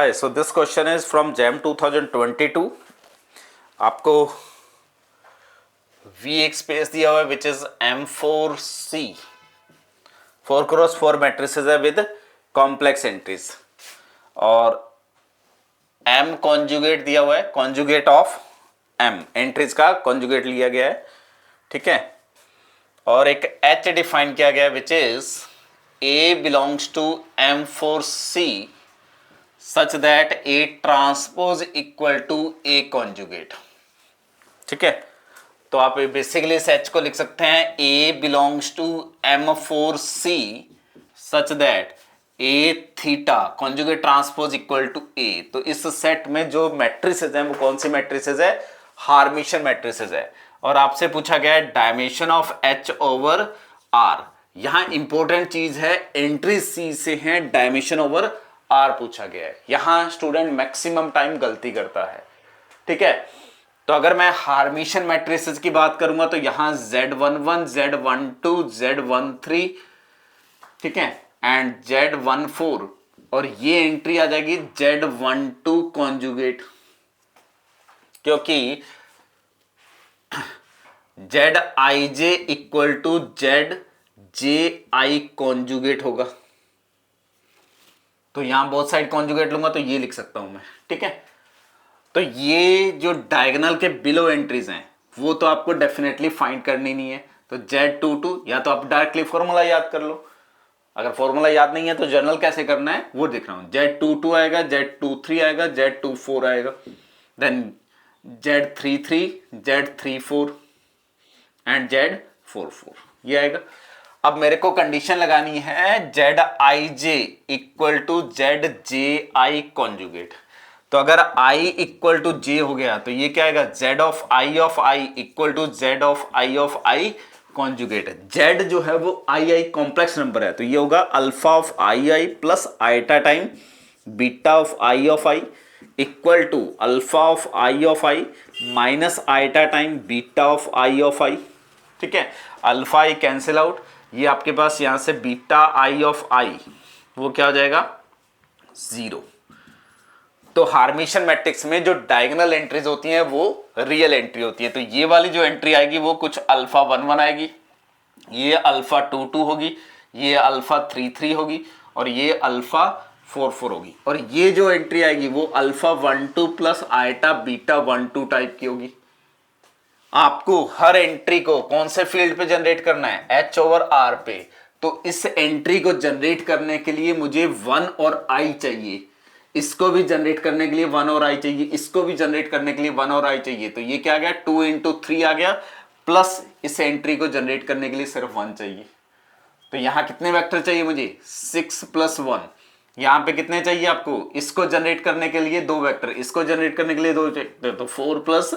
Hi, so this question is from JAM 2022. आपको V एक space दिया हुआ है which is M4C, 4x4 matrices है विद कॉम्प्लेक्स एंट्रीज, और M कॉन्जुगेट दिया हुआ है, कॉन्जुगेट ऑफ M एंट्रीज का कॉन्जुगेट लिया गया है, ठीक है। और एक H डिफाइन किया गया है which is A belongs to M4C such that A transpose equal to A conjugate, ठीक है। तो आप बेसिकली इस H को लिख सकते हैं A belongs to M4C such that A theta conjugate transpose equal to A। तो इस सेट में जो मैट्रिसेस हैं वो कौन सी मैट्रिसेस है? हार्मिशन मैट्रिसेस है। और आपसे पूछा गया है dimension of H over R। यहां इंपॉर्टेंट चीज है एंट्री C से है, डायमेंशन ओवर R पूछा गया है। यहां स्टूडेंट मैक्सिमम टाइम गलती करता है, ठीक है। तो अगर मैं हार्मिशन मैट्रिसेस की बात करूंगा तो यहां Z11, Z12, Z13, ठीक है, एंड Z14, और ये एंट्री आ जाएगी Z12 कॉन्जुगेट, क्योंकि Zij equal to ZJI conjugate होगा। तो यहां बोथ साइड कॉन्जुगेट लूंगा तो ये लिख सकता हूं मैं, ठीक है। तो ये जो डायगोनल के बिलो एंट्रीज हैं वो तो आपको डेफिनेटली फाइंड करनी नहीं है। तो Z22 या तो आप डायरेक्टली फॉर्मूला याद कर लो, अगर फॉर्मूला याद नहीं है तो जनरल कैसे करना है वो दिख रहा हूं। Z22 आएगा, Z23 आएगा, Z24 आएगा, then Z33, Z34 and Z44 ये आएगा। अब मेरे को कंडीशन लगानी है Zij equal to ZJI conjugate. तो अगर I इक्वल टू J हो गया तो ये क्या आएगा? Z of I equal to Z of I conjugate. Z जो है वो I कॉम्प्लेक्स नंबर है, तो ये होगा alpha of I plus iota time beta of I equal to alpha of I minus iota time beta of I, ठीक है। Alpha I cancel out, ये आपके पास यहां से बीटा ऑफ I वो क्या हो जाएगा? 0। तो हार्मिशन मैट्रिक्स में जो डायगोनल एंट्रीज होती हैं वो रियल एंट्री होती है। तो ये वाली जो एंट्री आएगी वो कुछ अल्फा 11 आएगी, ये अल्फा 22 होगी, ये अल्फा 33 होगी, और ये अल्फा 44 होगी। और ये जो एंट्री आएगी वो alpha 12 plus iota beta 12 type की होगी। आपको हर एंट्री को कौन से फील्ड पे जनरेट करना है? H ओवर R पे। तो इस एंट्री को जनरेट करने के लिए मुझे 1 और I चाहिए, इसको भी जनरेट करने के लिए 1 और I चाहिए, इसको भी जनरेट करने के लिए 1 और I चाहिए। तो ये क्या आ गया? 2 इंटू 3 आ गया, प्लस इस एंट्री को जनरेट करने के लिए सिर्फ 1 चाहिए। तो यहां कितने वेक्टर चाहिए मुझे? 6 प्लस 1। यहां पे कितने चाहिए आपको? इसको जनरेट करने के लिए 2 वेक्टर, इसको जनरेट करने के लिए 2 चाहिए, तो 4 प्लस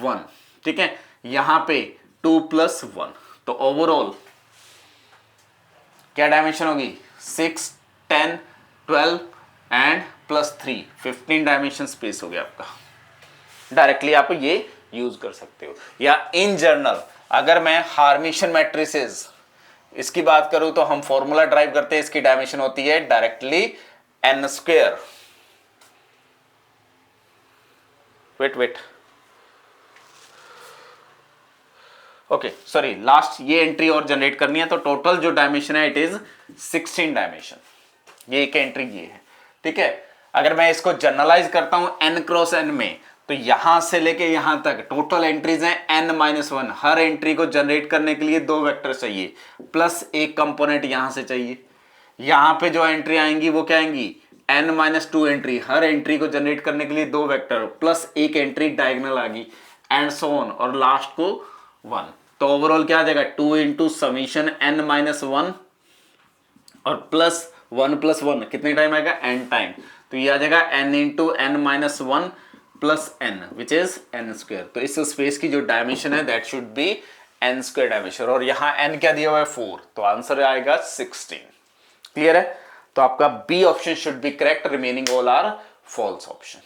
1, ठीक है। यहां पे 2 प्लस 1, तो ओवरऑल क्या डायमेंशन होगी? 6, 10, 12 एंड प्लस 3, 15 डायमेंशन स्पेस हो गया आपका। डायरेक्टली आप ये यूज कर सकते हो। या इन जनरल अगर मैं हार्मिशन मैट्रिसेस इसकी बात करूं तो हम फॉर्मूला ड्राइव करते हैं, इसकी डायमेंशन होती है directly n square. Wait okay sorry, last ये एंट्री और जनरेट करनी है, तो टोटल जो डायमेंशन है इट इज 16 डायमेंशन। ये एक एंट्री ये है, ठीक है। अगर मैं इसको जनरलाइज करता हूं n क्रॉस n में, तो यहां से लेके यहां तक टोटल एंट्रीज हैं n-1। हर एंट्री को जनरेट करने के लिए 2 वेक्टर चाहिए, प्लस एक कंपोनेंट यहां से चाहिए। यहां पे जो एंट्री आएंगी वो क्या आएंगी? n-2 entry. हर एंट्री को जनरेट करने के लिए 2 वेक्टर प्लस एक एंट्री डायगोनल आ गई, एंड सो ऑन, और लास्ट को 1। तो ओवरऑल क्या आ जाएगा? 2 इंटू समीशन n-1 और प्लस 1 प्लस 1 कितने टाइम आएगा? n time. तो ये आ जाएगा n into n-1 plus n which is n square. तो इस स्पेस की जो डायमेंशन है that should be n square dimension, और यहां n क्या दिया हुआ है? 4, तो आंसर आएगा 16। क्लियर है? तो आपका B option should be correct, remaining all are false option.